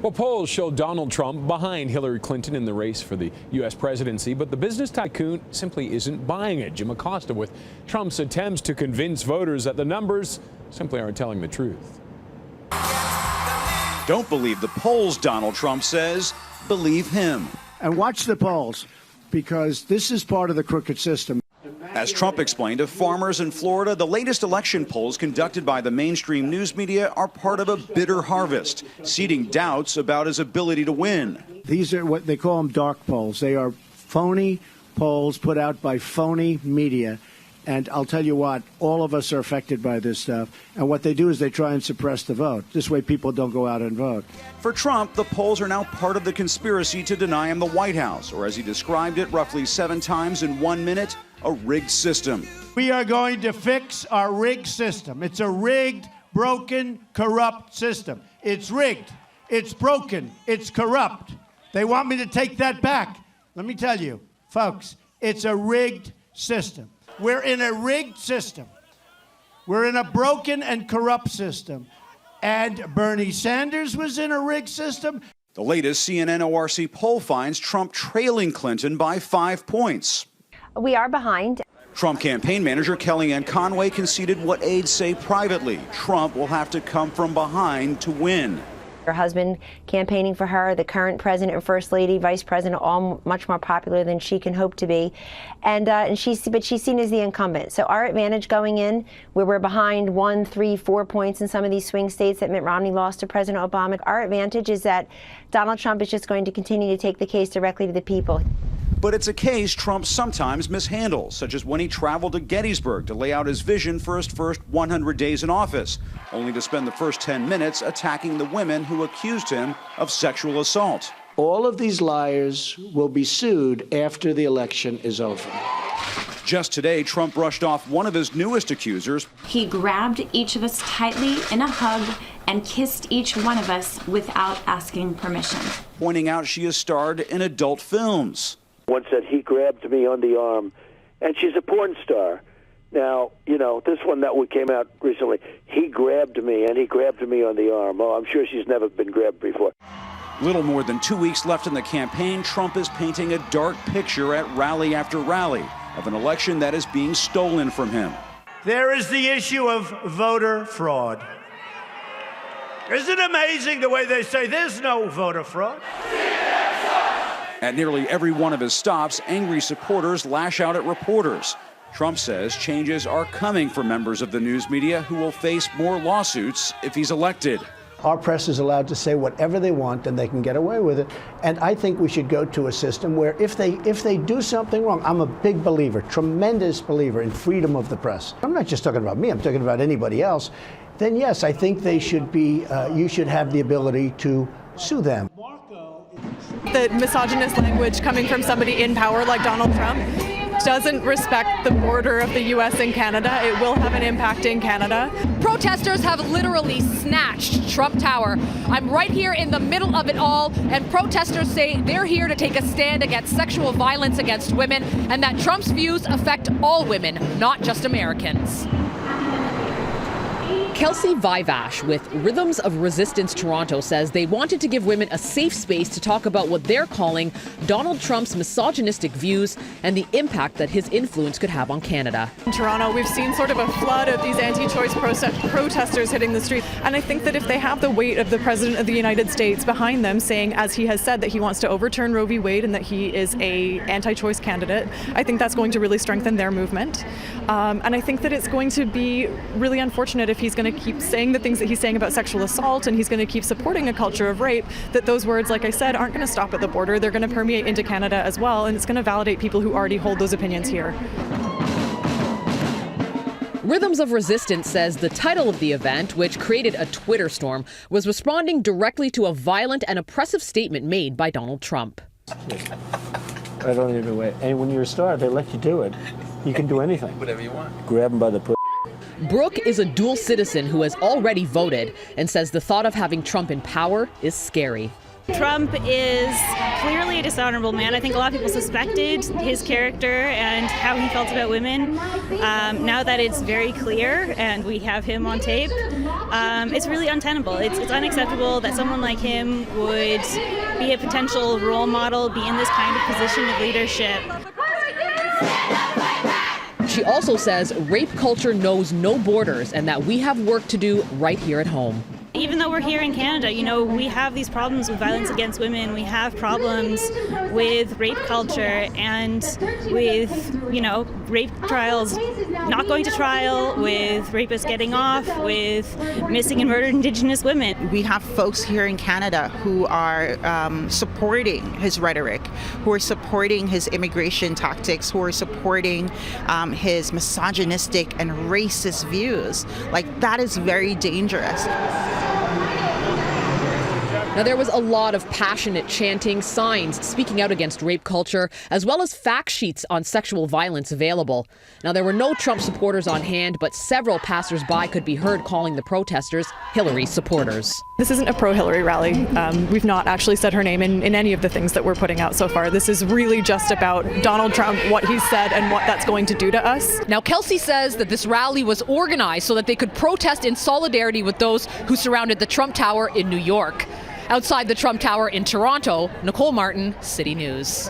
Well, polls show Donald Trump behind Hillary Clinton in the race for the U.S. presidency, but the business tycoon simply isn't buying it. Jim Acosta with Trump's attempts to convince voters that the numbers simply aren't telling the truth. Don't believe the polls, Donald Trump says. Believe him. And watch the polls, because this is part of the crooked system. As Trump explained to farmers in Florida, the latest election polls conducted by the mainstream news media are part of a bitter harvest, seeding doubts about his ability to win. These are what they call them dark polls. They are phony polls put out by phony media. And I'll tell you what, all of us are affected by this stuff. And what they do is they try and suppress the vote. This way people don't go out and vote. For Trump, the polls are now part of the conspiracy to deny him the White House, or as he described it roughly 7 times in 1 minute, a rigged system. We are going to fix our rigged system. It's a rigged, broken, corrupt system. It's rigged. It's broken. It's corrupt. They want me to take that back. Let me tell you, folks, it's a rigged system. We're in a rigged system. We're in a broken and corrupt system. And Bernie Sanders was in a rigged system. The latest CNN ORC poll finds Trump trailing Clinton by 5 points. We are behind. Trump campaign manager Kellyanne Conway conceded what aides say privately. Trump will have to come from behind to win. Her husband campaigning for her, the current president and first lady, vice president, all much more popular than she can hope to be, but she's seen as the incumbent. So our advantage going in, where we're behind 1, 3, 4 points in some of these swing states that Mitt Romney lost to President Obama, our advantage is that Donald Trump is just going to continue to take the case directly to the people. But it's a case Trump sometimes mishandles, such as when he traveled to Gettysburg to lay out his vision for his first 100 days in office, only to spend the first 10 minutes attacking the women who accused him of sexual assault. All of these liars will be sued after the election is over. Just today, Trump brushed off one of his newest accusers. He grabbed each of us tightly in a hug and kissed each one of us without asking permission, Pointing out she has starred in adult films. Once said he grabbed me on the arm, and she's a porn star. Now, you know, this one that came out recently, he grabbed me, and he grabbed me on the arm. Oh, I'm sure she's never been grabbed before. Little more than 2 weeks left in the campaign, Trump is painting a dark picture at rally after rally of an election that is being stolen from him. There is the issue of voter fraud. Isn't it amazing the way they say there's no voter fraud? At nearly every one of his stops, angry supporters lash out at reporters. Trump says changes are coming for members of the news media who will face more lawsuits if he's elected. Our press is allowed to say whatever they want and they can get away with it. And I think we should go to a system where if they do something wrong, I'm a big believer, tremendous believer in freedom of the press. I'm not just talking about me, I'm talking about anybody else. Then yes, I think they should be, you should have the ability to sue them. The misogynist language coming from somebody in power like Donald Trump doesn't respect the border of the U.S. and Canada. It will have an impact in Canada. Protesters have literally snatched Trump Tower. I'm right here in the middle of it all, and protesters say they're here to take a stand against sexual violence against women, and that Trump's views affect all women, not just Americans. Kelsey Vivash with Rhythms of Resistance Toronto says they wanted to give women a safe space to talk about what they're calling Donald Trump's misogynistic views and the impact that his influence could have on Canada. In Toronto, we've seen sort of a flood of these anti-choice protesters hitting the street. And I think that if they have the weight of the President of the United States behind them saying, as he has said, that he wants to overturn Roe v. Wade and that he is a anti-choice candidate, I think that's going to really strengthen their movement. And I think that it's going to be really unfortunate if he's going to keep saying the things that he's saying about sexual assault and he's going to keep supporting a culture of rape, that those words, like I said, aren't going to stop at the border. They're going to permeate into Canada as well, and it's going to validate people who already hold those opinions here. Rhythms of Resistance says the title of the event, which created a Twitter storm, was responding directly to a violent and oppressive statement made by Donald Trump. I don't even wait. And when you're a star, they let you do it. You can do anything. Whatever you want. Grab them by the Brooke is a dual citizen who has already voted and says the thought of having Trump in power is scary. Trump is clearly a dishonorable man. I think a lot of people suspected his character and how he felt about women. Now that it's very clear and we have him on tape, it's really untenable. It's unacceptable that someone like him would be a potential role model, be in this kind of position of leadership. She also says rape culture knows no borders and that we have work to do right here at home. Even though we're here in Canada, we have these problems with violence against women. We have problems with rape culture and with, rape trials not going to trial, with rapists getting off, with missing and murdered Indigenous women. We have folks here in Canada who are supporting his rhetoric, who are supporting his immigration tactics, who are supporting his misogynistic and racist views. That is very dangerous. Now, there was a lot of passionate chanting, signs speaking out against rape culture, as well as fact sheets on sexual violence available. Now, there were no Trump supporters on hand, but several passersby could be heard calling the protesters Hillary supporters. This isn't a pro-Hillary rally. We've not actually said her name in any of the things that we're putting out so far. This is really just about Donald Trump, what he's said, and what that's going to do to us. Now, Kelsey says that this rally was organized so that they could protest in solidarity with those who surrounded the Trump Tower in New York. Outside the Trump Tower in Toronto, Nicole Martin, City News.